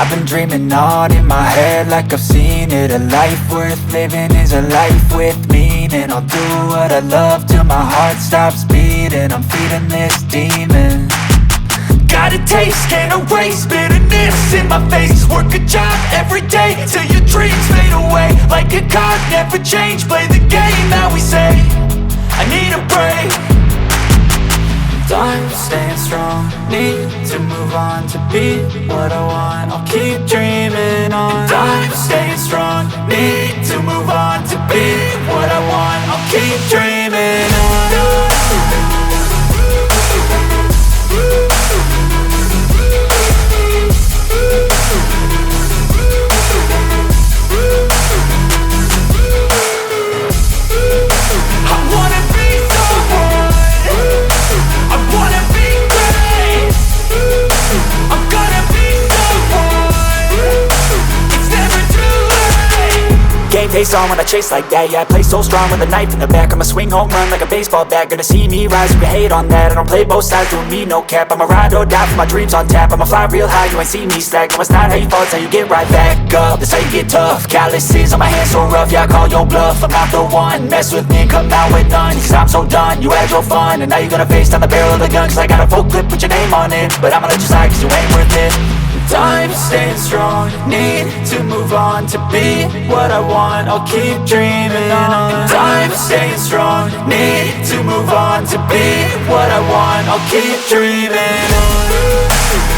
I've been dreaming on in my head like I've seen it. A life worth living is a life with meaning. I'll do what I love till my heart stops beating. I'm feeding this demon. Got a taste, can't erase bitterness in my face. Work a job every day till your dreams fade away. Like a card, never change, play the game that we say. I need a break. I'm staying strong, need to move on to be what I want. I'll keep dreaming on. I'm staying strong, need to move on to be what I want. I'll keep dreaming on. Face on when I chase like that. Yeah, I play so strong with a knife in the back. I'ma swing home run like a baseball bat. Gonna see me rise, you can hate on that. I don't play both sides, doing me no cap. I'ma ride or die for my dreams on tap. I'ma fly real high, you ain't see me slack. No, it's not how you fall, it's how you get right back up. That's how you get tough. Calluses on my hands so rough, yeah, I call your bluff. I'm not the one, mess with me and come out with none. Cause I'm so done, you had your fun. And now you're gonna face down the barrel of the gun. Cause I got a full clip with your name on it. But I'ma let you slide cause you ain't worth it. I'm staying strong, need to move on to be what I want. I'll keep dreaming on. I'm staying strong, need to move on to be what I want. I'll keep dreaming on.